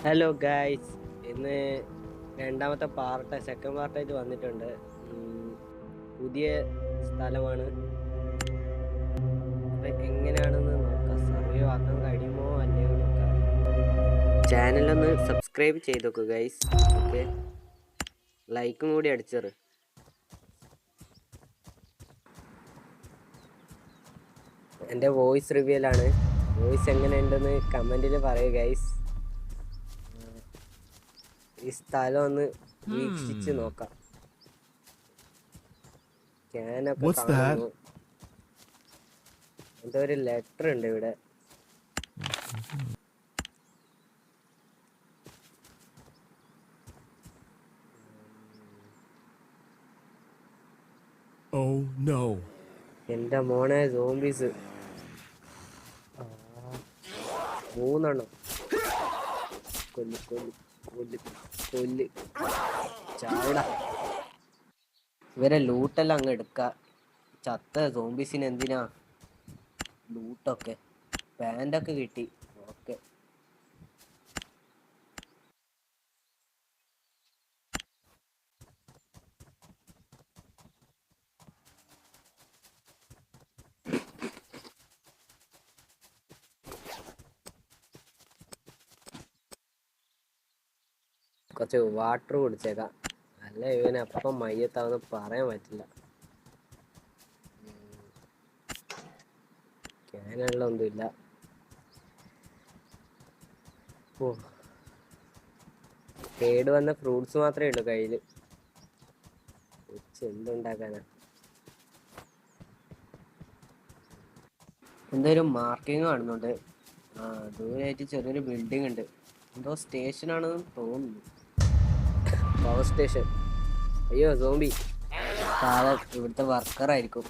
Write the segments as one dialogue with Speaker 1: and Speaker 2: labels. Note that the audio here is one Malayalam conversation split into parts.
Speaker 1: ഹലോ ഗായ്സ്, ഇന്ന് രണ്ടാമത്തെ സെക്കൻഡ് പാർട്ടായിട്ട് വന്നിട്ടുണ്ട്. പുതിയ സ്ഥലമാണ്. അപ്പം എങ്ങനെയാണെന്ന് നോക്കാം. സർവൈവ് ആക്കാൻ കഴിയുമോ അല്ലയോ നോക്കാം. ചാനലൊന്ന് സബ്സ്ക്രൈബ് ചെയ്ത് നോക്കുക ഗൈസ്. ഓക്കെ, ലൈക്കും കൂടി അടിച്ചേറ്. എൻ്റെ വോയിസ് റിവ്യൂലാണ്. വോയിസ് എങ്ങനെയുണ്ടെന്ന് കമൻറ്റിൽ പറയുക ഗൈസ്. ഈ സ്ഥലം ഒന്ന് വീക്ഷിച്ച് നോക്കാം. ക്യാനൊക്കെ കാണുന്നു. എന്തോ ഒരു ലെറ്റർ ഉണ്ട് ഇവിടെ. എന്റെ മോനെ, സോംബീസ് 3 കൊല്ല് കൊല്ല് കൊല്ല് കൊല്ല്. ചാവട. ഇവരെ ലൂട്ടെല്ലാം അങ്ങ് എടുക്ക. ചത്ത സോംബീസിന് എന്തിനാ ലൂട്ടൊക്കെ? പാൻ്റൊക്കെ കിട്ടി. ഓക്കെ, കുറച്ച് വാട്ടർ കുടിച്ചേക്കാം. അല്ല ഇവനപ്പം മയ്യത്താവെന്ന് പറയാൻ പറ്റില്ല. ക്യാനുള്ള ഒന്നുമില്ല. ഓ, കേട് വന്ന ഫ്രൂട്ട്സ് മാത്രമേ ഉള്ളൂ കയ്യിൽ. എന്തുണ്ടാക്കാനാ? എന്തൊരു മാർക്കിങ് കാണുന്നുണ്ട്. ദൂരമായിട്ട് ചെറിയൊരു ബിൽഡിംഗ് ഉണ്ട്. എന്തോ സ്റ്റേഷനാണെന്ന് തോന്നുന്നു. Power station. അയ്യോ, സോംബി. സാധാ ഇവിടുത്തെ വർക്കറായിരിക്കും.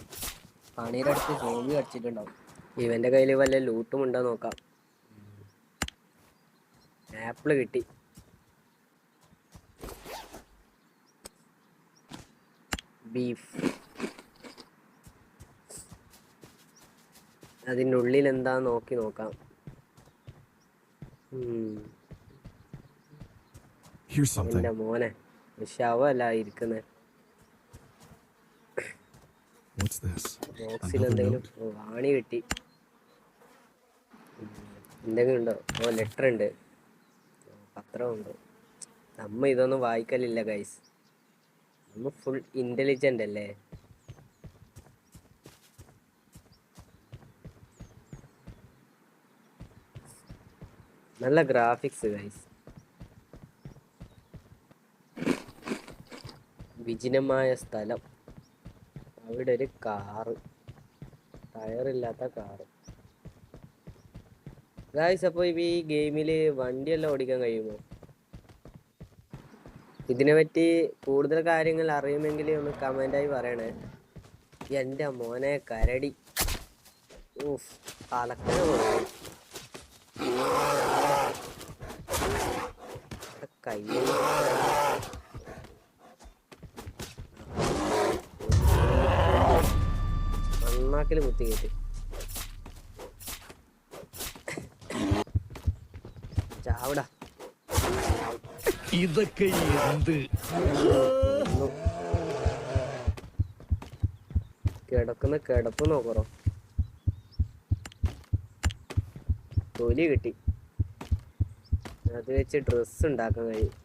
Speaker 1: പണിയുടെ അടുത്ത് സോംബി അടിച്ചിട്ടുണ്ടാവും. ഇവന്റെ കയ്യിൽ വല്ല ലൂട്ടും ഉണ്ടോ നോക്കാം. ആപ്പിള് കിട്ടി. ബീഫ്. അതിനുള്ളിൽ എന്താ നോക്കി നോക്കാം. എന്റെ മോനെ, ശവല്ല ഇരിക്കുന്നത്. ബോക്സിൽ എന്തെങ്കിലും വാണി കിട്ടി. എന്തെങ്കിലും ഉണ്ടോ? ഓ, ലെറ്റർ ഉണ്ട്, പത്രമുണ്ട്. നമ്മ ഇതൊന്നും വായിക്കലില്ല ഗൈസ്. നമ്മ ഫുൾ ഇന്റലിജന്റ് അല്ലേ. നല്ല ഗ്രാഫിക്സ് ഗൈസ്. വിജനമായ സ്ഥലം. അവിടെ ഒരു കാറ്, ടയറില്ലാത്ത കാറ് ഗൈസ്. അപ്പോൾ ഈ ഗെയിമിൽ വണ്ടിയെല്ലാം ഓടിക്കാൻ കഴിയുമോ? ഇതിനെ പറ്റി കൂടുതൽ കാര്യങ്ങൾ അറിയുമെങ്കിൽ ഒന്ന് കമൻ്റായി പറയണേ. എൻ്റെ മോനെ, കരടി. ഊഫ്, അലക്കണ കൊടുക്കും കയ്യിൽ. മണ്ണാക്കിൽ കുത്തി കയറ്റി. ചാവട.
Speaker 2: ഇതൊക്കെ എന്ത്?
Speaker 1: കിടക്കുന്ന കിടപ്പ് നോക്കറോ. തൊലി കിട്ടി. അത് വെച്ച് ഡ്രസ്സ് ഉണ്ടാക്കാൻ കഴിയും.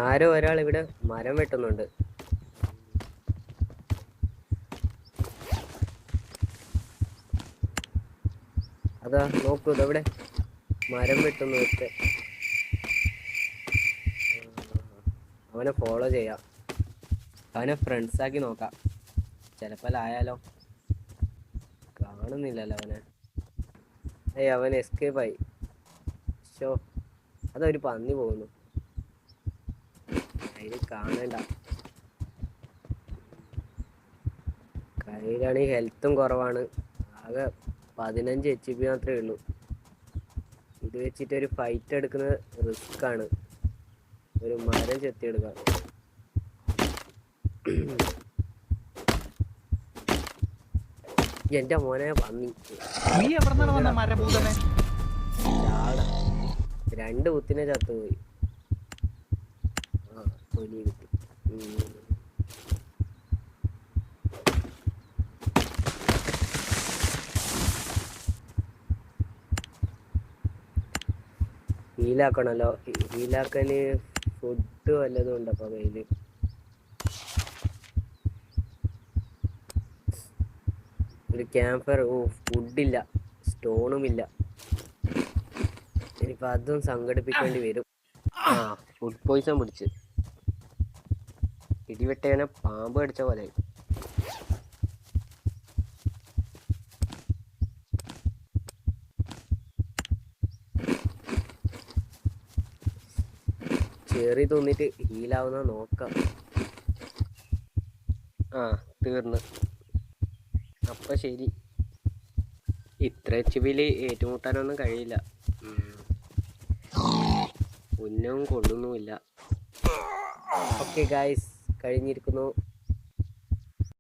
Speaker 1: ആരോ ഒരാൾ ഇവിടെ മരം വെട്ടുന്നുണ്ട്. അതാ നോക്കൂ, ഇതെവിടെ മരം വെട്ടുന്നു. അവനെ ഫോളോ ചെയ്യാം. അവനെ ഫ്രണ്ട്സാക്കി നോക്കാം. ചിലപ്പോൾ ആയാലോ. കാണുന്നില്ലല്ലോ അവനെ. അവൻ എസ്കേപ്പ് ആയി. ഷോ, അതൊരു പന്നി പോകുന്നു. അതിന് കാണണ്ട. കയ്യിലാണെങ്കിൽ ഹെൽത്തും കുറവാണ്. ആകെ 15 HP മാത്രമേ ഉള്ളൂ. ഇത് വെച്ചിട്ട് ഒരു ഫൈറ്റ് എടുക്കുന്നത് റിസ്ക് ആണ്. ഒരു മരം ചെത്തിയെടുക്കാം. എന്റെ മോനെ പന്നി
Speaker 2: നീ എവിടെ വന്ന മരഭൂതനെ?
Speaker 1: ചാട 2 കുത്തിനെ ചത്തുപോയി. ആ തൊലി കിട്ടി. ഹീലാക്കണല്ലോ. ഹീലാക്കാന് ഫുഡ് വല്ലതും ഉണ്ടപ്പോ കയ്യില്? ഒരു ക്യാമ്പ് ഫയർ. ഓ ഫുഡില്ല, സ്റ്റോണുമില്ല. ഇനിയിപ്പോ അതും സംഘടിപ്പിക്കേണ്ടി വരും. ആ ഫുഡ് പോയിസൺ പിടിച്ച് ഇടിവെട്ടേനെ പാമ്പ് കടിച്ച പോലെ. ചെറി തോന്നിട്ട് ഹീലാവുന്ന നോക്കാം. ആ തീർന്ന്. അപ്പൊ ശരി. ഇത്ര എച്ച്.പിയില് ഏറ്റുമുട്ടാനൊന്നും കഴിയില്ല. ഉന്നവും കൊള്ളുന്നുമില്ല. ഓക്കെ ഗായ്സ്, കഴിഞ്ഞിരിക്കുന്നു.